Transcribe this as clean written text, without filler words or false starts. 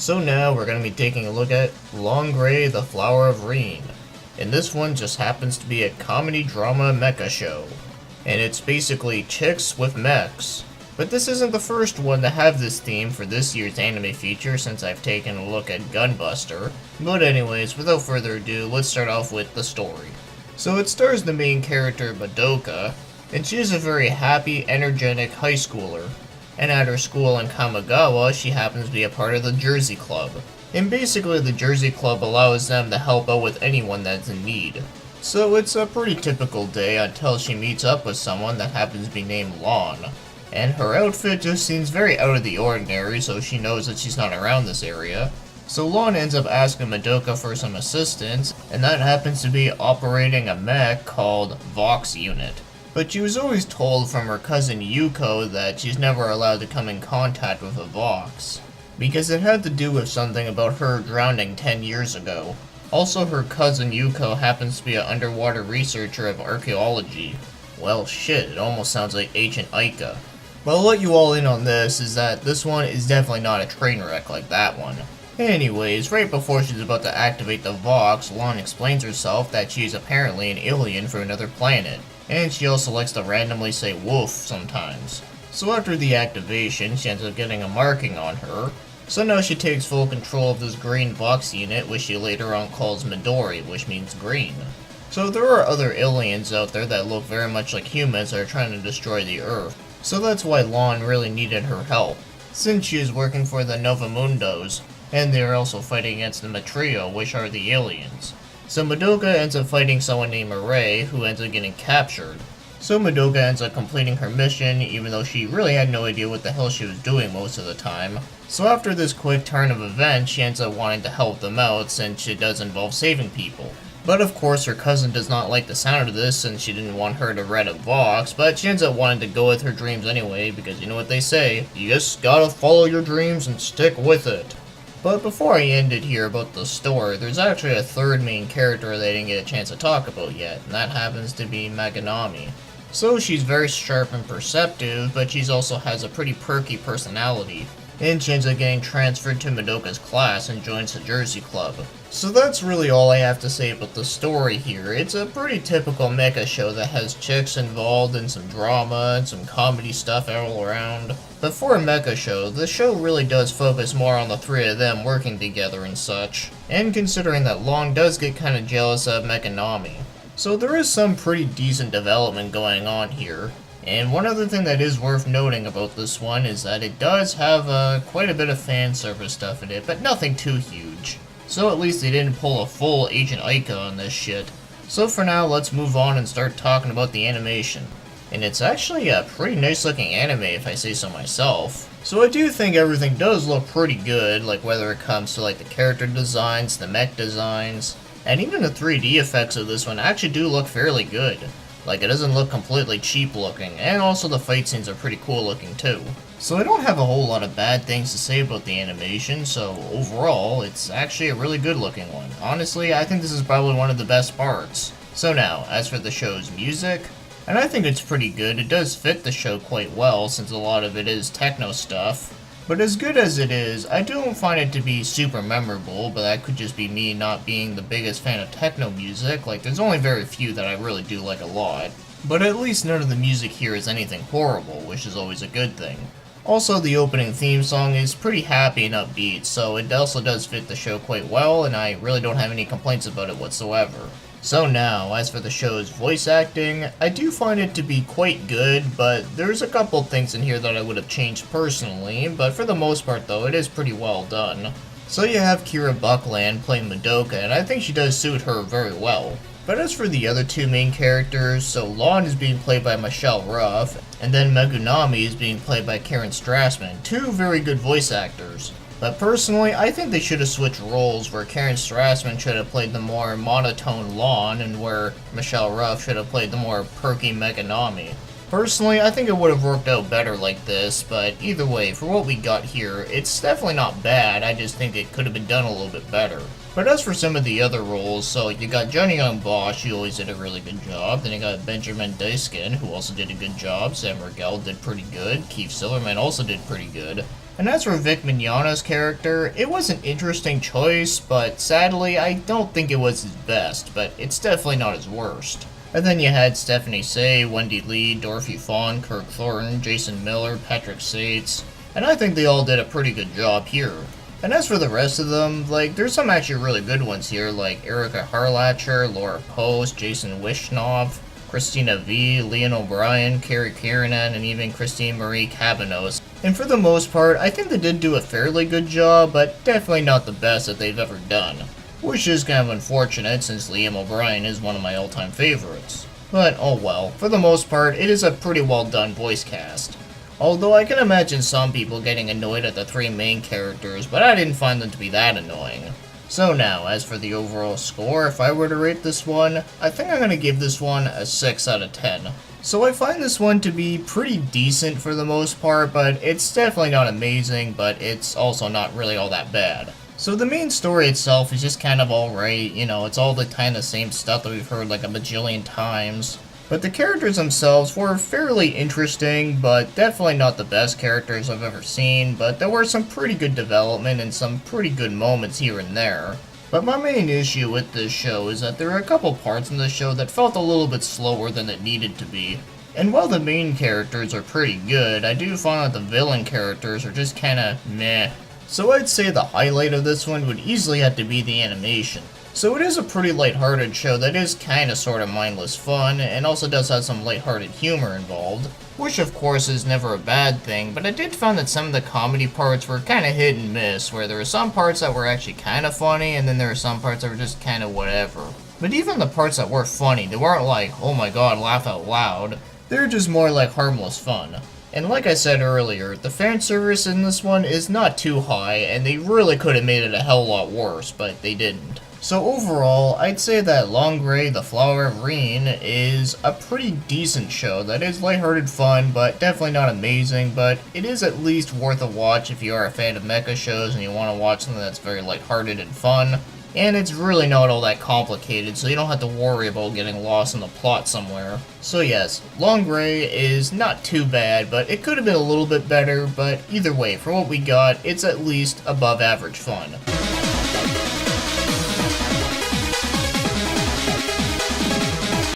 So now we're going to be taking a look at Lagrange, the Flower of Rin. And this one just happens to be a comedy drama mecha show. And it's basically chicks with mechs. But this isn't the first one to have this theme for this year's anime feature since I've taken a look at Gunbuster. But anyways, without further ado, let's start off with the story. So it stars the main character Madoka, and she is a very happy, energetic high schooler. And at her school in Kamigawa, she happens to be a part of the Jersey Club. And basically the Jersey Club allows them to help out with anyone that's in need. So it's a pretty typical day until she meets up with someone that happens to be named Lon. And her outfit just seems very out of the ordinary, so she knows that she's not around this area. So Lon ends up asking Madoka for some assistance, and that happens to be operating a mech called Vox Unit. But she was always told from her cousin Yuko that she's never allowed to come in contact with a Vox, because it had to do with something about her drowning 10 years ago. Also, her cousin Yuko happens to be an underwater researcher of archaeology. Well shit, it almost sounds like Ancient Ica. But I'll let you all in on this, is that this one is definitely not a train wreck like that one. Anyways, right before she's about to activate the Vox, Lon explains herself that she is apparently an alien from another planet. And she also likes to randomly say wolf sometimes. So after the activation, she ends up getting a marking on her. So now she takes full control of this green Vox unit, which she later on calls Midori, which means green. So there are other aliens out there that look very much like humans that are trying to destroy the Earth. So that's why Lon really needed her help, since she is working for the Novamundos, and they are also fighting against the Metrio, which are the aliens. So Madoka ends up fighting someone named Mirai, who ends up getting captured. So Madoka ends up completing her mission, even though she really had no idea what the hell she was doing most of the time. So after this quick turn of events, she ends up wanting to help them out, since it does involve saving people. But of course her cousin does not like the sound of this, since she didn't want her to read a Vox, but she ends up wanting to go with her dreams anyway, because you know what they say, you just gotta follow your dreams and stick with it. But before I end it here about the story, there's actually a third main character that I didn't get a chance to talk about yet, and that happens to be Maganami. So she's very sharp and perceptive, but she also has a pretty perky personality. And she ends up getting transferred to Madoka's class and joins the Jersey Club. So that's really all I have to say about the story here. It's a pretty typical mecha show that has chicks involved and some drama and some comedy stuff all around. But for a mecha show, the show really does focus more on the three of them working together and such. And considering that Long does get kinda jealous of Maganami. So there is some pretty decent development going on here. And one other thing that is worth noting about this one is that it does have quite a bit of fan service stuff in it, but nothing too huge. So at least they didn't pull a full Agent Ica on this shit. So for now, let's move on and start talking about the animation. And it's actually a pretty nice looking anime if I say so myself. So I do think everything does look pretty good, like whether it comes to like the character designs, the mech designs, and even the 3D effects of this one actually do look fairly good. Like, it doesn't look completely cheap looking, and also the fight scenes are pretty cool looking too. So I don't have a whole lot of bad things to say about the animation, so overall, it's actually a really good looking one. Honestly, I think this is probably one of the best parts. So now, as for the show's music, and I think it's pretty good. It does fit the show quite well, since a lot of it is techno stuff. But as good as it is, I don't find it to be super memorable, but that could just be me not being the biggest fan of techno music. Like, there's only very few that I really do like a lot. But at least none of the music here is anything horrible, which is always a good thing. Also, the opening theme song is pretty happy and upbeat, so it also does fit the show quite well, and I really don't have any complaints about it whatsoever. So now, as for the show's voice acting, I do find it to be quite good, but there's a couple things in here that I would have changed personally, but for the most part though, it is pretty well done. So you have Kira Buckland playing Madoka, and I think she does suit her very well. But as for the other two main characters, so Lon is being played by Michelle Ruff, and then Megunami is being played by Karen Strassman, two very good voice actors. But personally, I think they should have switched roles, where Karen Strassman should have played the more monotone Lon, and where Michelle Ruff should have played the more perky Meganami. Personally, I think it would have worked out better like this, but either way, for what we got here, it's definitely not bad, I just think it could have been done a little bit better. But as for some of the other roles, so you got Johnny Young Bosch, who always did a really good job, then you got Benjamin Deiskin, who also did a good job, Sam Rigel did pretty good, Keith Silverman also did pretty good. And as for Vic Mignogna's character, it was an interesting choice, but sadly I don't think it was his best, but it's definitely not his worst. And then you had Stephanie Say, Wendy Lee, Dorothy Fawn, Kirk Thornton, Jason Miller, Patrick Sates, and I think they all did a pretty good job here. And as for the rest of them, there's some actually really good ones here, like Erica Harlacher, Laura Post, Jason Wishnov, Christina V, Leon O'Brien, Carrie Kiernan, and even Christine Marie Cabanos. And for the most part, I think they did do a fairly good job, but definitely not the best that they've ever done. Which is kind of unfortunate, since Liam O'Brien is one of my all-time favorites. But oh well, for the most part, it is a pretty well done voice cast. Although I can imagine some people getting annoyed at the three main characters, but I didn't find them to be that annoying. So now, as for the overall score, if I were to rate this one, I think I'm going to give this one a 6 out of 10. So I find this one to be pretty decent for the most part, but it's definitely not amazing, but it's also not really all that bad. So the main story itself is just kind of alright, it's all the kind of same stuff that we've heard like a bajillion times. But the characters themselves were fairly interesting, but definitely not the best characters I've ever seen, but there were some pretty good development and some pretty good moments here and there. But my main issue with this show is that there are a couple parts in the show that felt a little bit slower than it needed to be. And while the main characters are pretty good, I do find that the villain characters are just kinda meh. So I'd say the highlight of this one would easily have to be the animation. So it is a pretty lighthearted show that is kinda sorta mindless fun, and also does have some lighthearted humor involved. Which of course is never a bad thing, but I did find that some of the comedy parts were kinda hit and miss, where there were some parts that were actually kinda funny, and then there were some parts that were just kinda whatever. But even the parts that were funny, they weren't like, oh my god, laugh out loud. They're just more like harmless fun. And like I said earlier, the fan service in this one is not too high, and they really could have made it a hell of a lot worse, but they didn't. So overall, I'd say that Lagrange, The Flower of Rin is a pretty decent show that is lighthearted fun, but definitely not amazing, but it is at least worth a watch if you are a fan of mecha shows and you want to watch something that's very lighthearted and fun. And it's really not all that complicated, so you don't have to worry about getting lost in the plot somewhere. So yes, Lagrange is not too bad, but it could have been a little bit better, but either way, for what we got, it's at least above average fun.